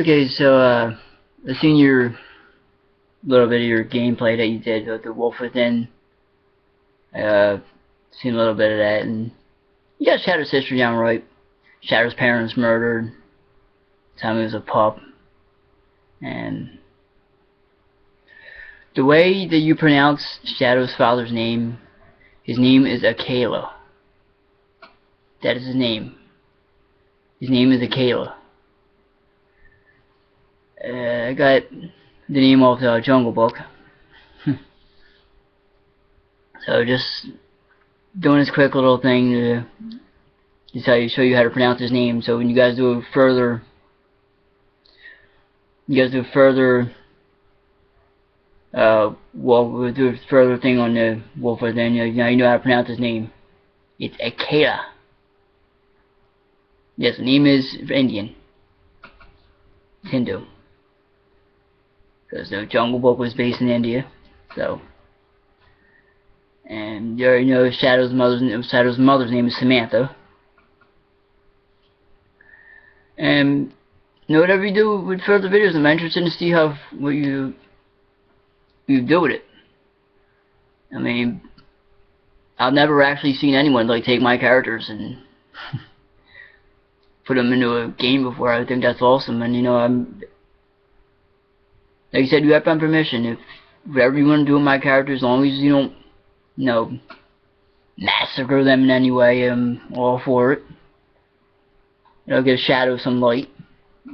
Okay, so I've seen your little bit of your gameplay that you did with the Wolf Within. Seen a little bit of that, and you got Shadow's history down right. Shadow's parents murdered. Time he was a pup, and the way that you pronounce Shadow's father's name, his name is Akela. That is his name. His name is Akela. I got the name off the Jungle Book. So just doing this quick little thing to show you how to pronounce his name. So when you guys do a further, we'll do a further thing on the Wolf Within. Now you know how to pronounce his name. It's Akela. Yes, the name is Indian. It's Hindu. Because the Jungle Book was based in India. So, and you already know Shadow's mother's name is Samantha. And whatever you do with further videos, I'm interested to see what you do with it. I mean, I've never actually seen anyone like take my characters and put them into a game before. I think that's awesome. And like I said, you have my permission. If whatever you want to do with my characters, as long as you don't, massacre them in any way, I'm all for it. Give Shadow some light,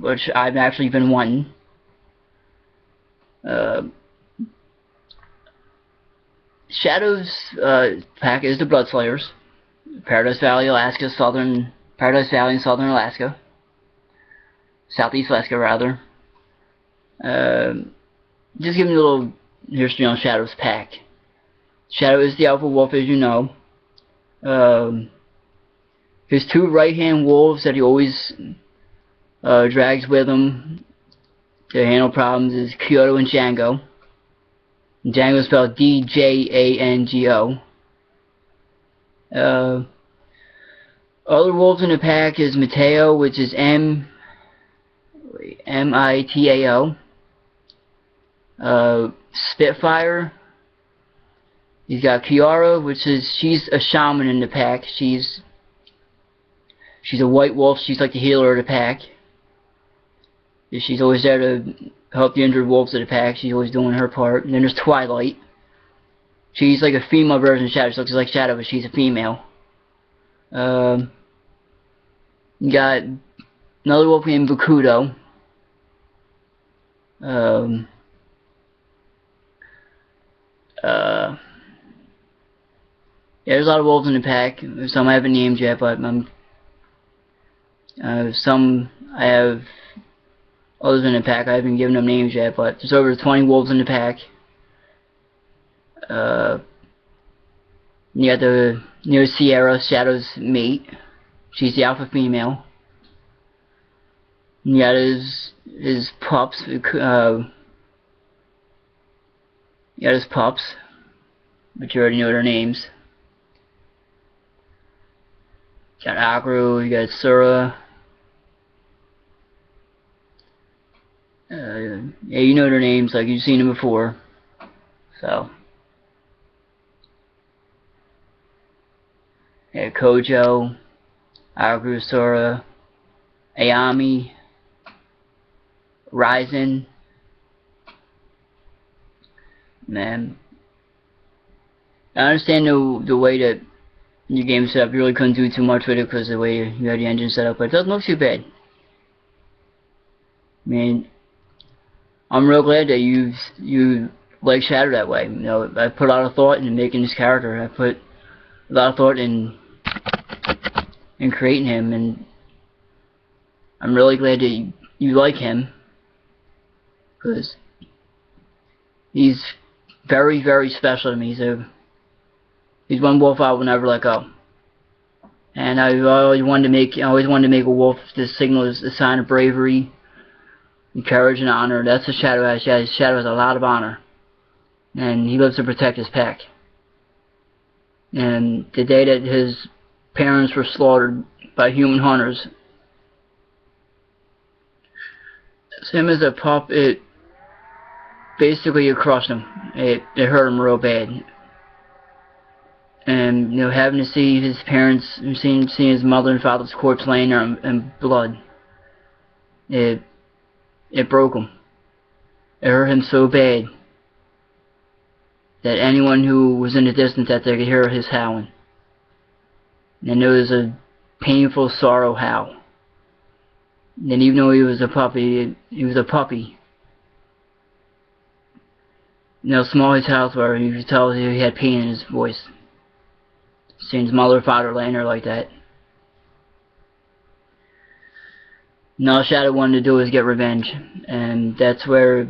which I've actually been wanting. Shadow's pack is the Bloodslayers, Paradise Valley and Southern Alaska, Southeast Alaska rather. Just give me a little history on Shadow's pack. Shadow is the alpha wolf, as you know. His two right-hand wolves that he always drags with him to handle problems is Kyoto and Django. Django is spelled D-J-A-N-G-O. Other wolves in the pack is Mateo, which is M-I-T-A-O. Spitfire. He's got Kiara, she's a shaman in the pack. She's a white wolf. She's like the healer of the pack. She's always there to help the injured wolves of the pack. She's always doing her part. And then there's Twilight. She's like a female version of Shadow. She looks like Shadow, but she's a female. You got another wolf named Bakudo. Yeah, there's a lot of wolves in the pack. Some I haven't named yet, but some I have others in the pack. I haven't given them names yet, but there's over 20 wolves in the pack. You got the Sierra, Shadow's mate. She's the alpha female. You got his pups. But you already know their names. You got Akru, you got Sura. Yeah, you know their names, like you've seen them before. So, yeah, Kojo, Akru, Sura, Ayami, Ryzen. Man, I understand the way that your game set up. You really couldn't do too much with it because of the way you had the engine set up, but it doesn't look too bad. I mean, I'm real glad that you like Shadow that way. I put a lot of thought into making this character. I put a lot of thought in creating him, and I'm really glad that you like him, because he's very, very special to me. He's one wolf I will never let go. And I always wanted to make a wolf. This signal is a sign of bravery, and courage, and honor. That's what Shadow has. Shadow has a lot of honor, and he lives to protect his pack. And the day that his parents were slaughtered by human hunters, him as a pup, it basically it crushed him. It hurt him real bad. And having to see his parents, seeing his mother and father's corpse laying there in blood, it broke him. It hurt him so bad that anyone who was in the distance out there could hear his howling. And it was a painful sorrow howl. And even though he was a puppy, small his howls were, you could tell he had pain in his voice. Seeing his mother and father laying there like that. And all Shadow wanted to do was get revenge. And that's where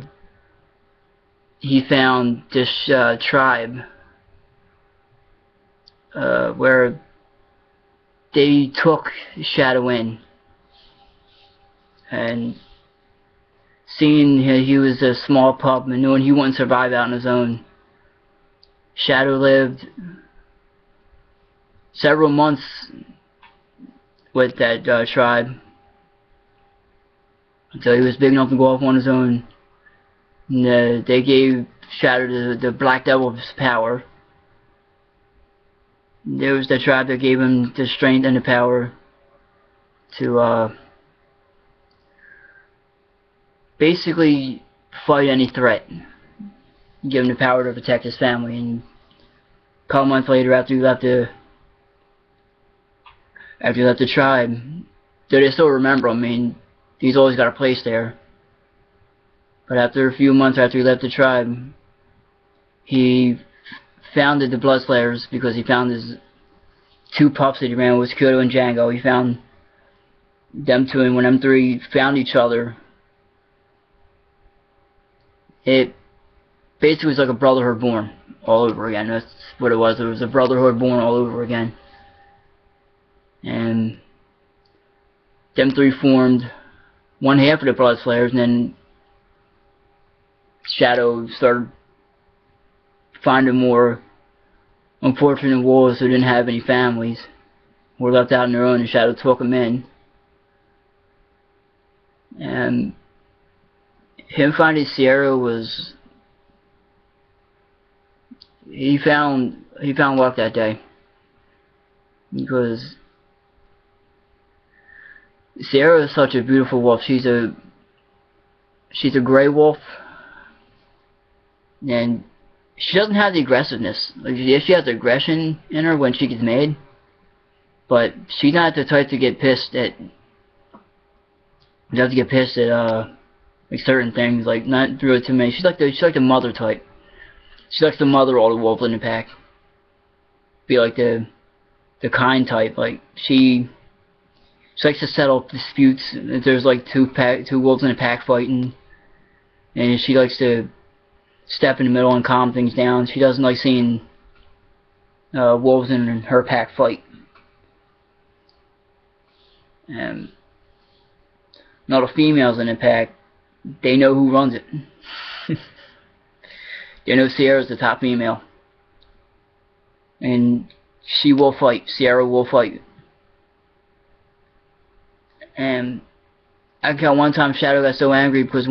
he found this tribe where they took Shadow in. And seeing he was a small pup and knowing he wouldn't survive out on his own, Shadow lived several months with that tribe until he was big enough to go off on his own. And, they gave Shadow the Black Devil's power. There was the tribe that gave him the strength and the power to basically fight any threat. Give him the power to protect his family. And a couple months later, after he left the tribe, though they still remember him. I mean, he's always got a place there. But after a few months after he left the tribe, he founded the Bloodslayers because he found his two pups that he ran with, Kyoto and Django. He found them two, and when them three found each other, it basically was like a brotherhood born all over again. That's what it was. It was a brotherhood born all over again. And them three formed one half of the Bloodslayers, and then Shadow started finding more unfortunate wolves who didn't have any families, were left out on their own, and Shadow took them in. And him finding Sierra was, he found luck that day, because Sierra is such a beautiful wolf. She's a gray wolf, and she doesn't have the aggressiveness. Like, yes, she has aggression in her when she gets mad, but she's not the type to get pissed at. You have to get pissed at like certain things, like not really too many. She's like the mother type. She likes to mother all the wolves in the pack. Be like the kind type. Like she likes to settle disputes. If there's like two wolves in a pack fighting, and she likes to step in the middle and calm things down. She doesn't like seeing wolves in her pack fight. And all the females in the pack, they know who runs it. They know Sierra's the top female, and she will fight. Sierra will fight. And I got one time Shadow got so angry because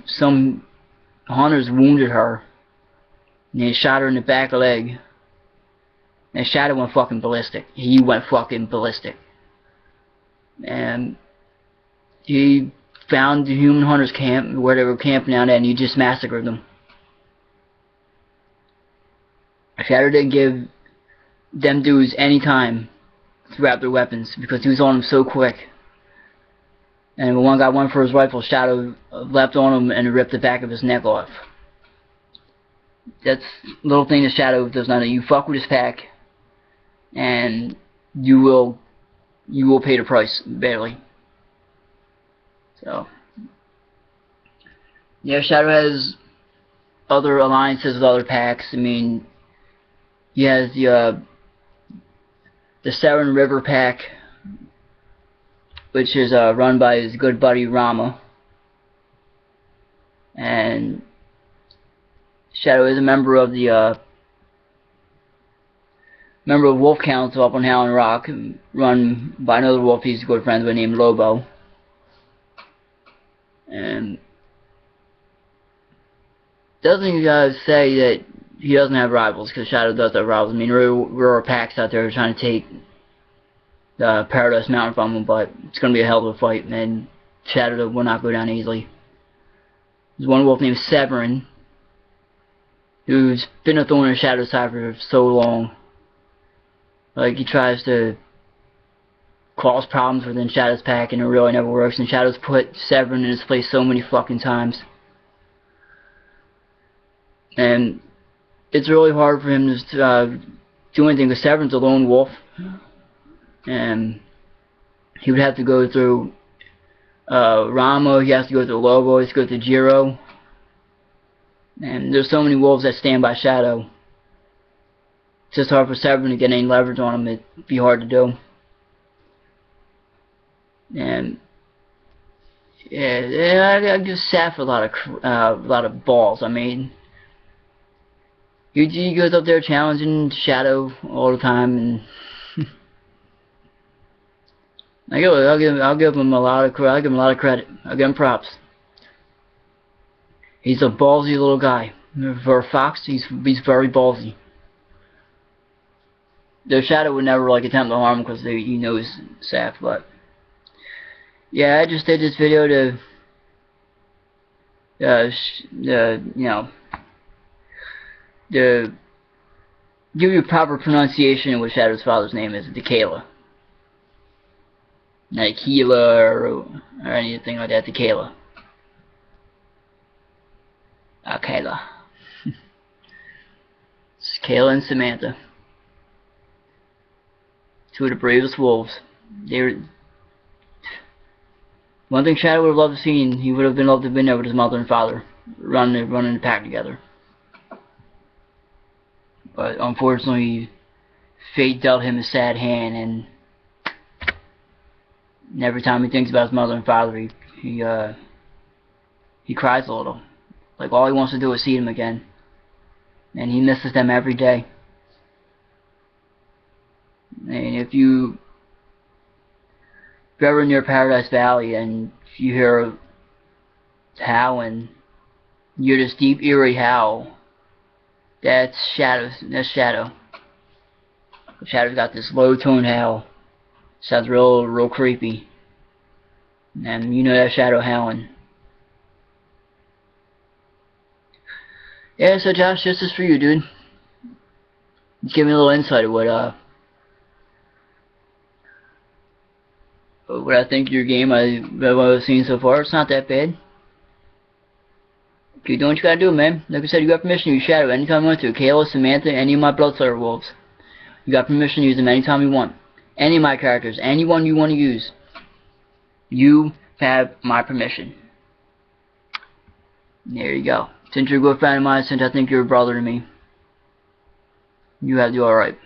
some hunters wounded her, and they shot her in the back leg, and Shadow went fucking ballistic. He went fucking ballistic. And he found the human hunters' camp, where they were camping out at, and he just massacred them. Shadow didn't give them dudes any time to grab their weapons, because he was on them so quick. And when one guy went for his rifle, Shadow leapt on him and ripped the back of his neck off. That's a little thing that Shadow does not know. You fuck with his pack, and you will pay the price, badly. So, yeah, Shadow has other alliances with other packs. I mean, he has the Seren River pack, which is run by his good buddy Rama. And Shadow is a member of the Wolf Council up on Howling Rock, run by another wolf he's good friends with named Lobo. And doesn't say that he doesn't have rivals, because Shadow does have rivals. I mean, there are packs out there trying to take Paradise Mountain from him, but it's going to be a hell of a fight, and Shadow will not go down easily. There's one wolf named Severin, who's been a thorn in Shadow's side for so long. Like, he tries to cause problems within Shadow's pack, and it really never works, and Shadow's put Severin in his place so many fucking times. And it's really hard for him to do anything, because Severin's a lone wolf. And he would have to go through Rama, he has to go through Lobo, he has to go through Jiro. And there's so many wolves that stand by Shadow. It's just hard for Severin to get any leverage on him. It'd be hard to do. And yeah, I give Saf a lot of balls. I mean, he goes up there challenging Shadow all the time, and I'll give him a lot of credit. I'll give him props. He's a ballsy little guy. For a fox, he's very ballsy. The Shadow would never like attempt to harm him because he knows Saf. But yeah, I just did this video to to give you a proper pronunciation of what Shadow's father's name is, Dekayla. Not Aquila or anything like that, Dekayla. Kayla. It's Kayla and Samantha. Two of the bravest wolves. One thing Shadow would have loved to see, he would have loved to have been there with his mother and father, running the pack together. But unfortunately, fate dealt him a sad hand, and every time he thinks about his mother and father, he cries a little. Like, all he wants to do is see them again. And he misses them every day. And if you're ever near Paradise Valley and you hear howling, you hear this deep, eerie howl, that's Shadow. That's Shadow. Shadow's got this low-toned howl. Sounds real creepy. And you know that's Shadow howling. Yeah, so Josh, this is for you, dude. Give me a little insight of what I think of your game. What I've seen so far, it's not that bad. Keep doing what you gotta do, man. Like I said, you got permission to use Shadow anytime you want to. Kayla, Samantha, any of my Bloodslayer wolves. You got permission to use them anytime you want. Any of my characters, anyone you want to use. You have my permission. There you go. Since you're a good friend of mine, since I think you're a brother to me, you have to do alright.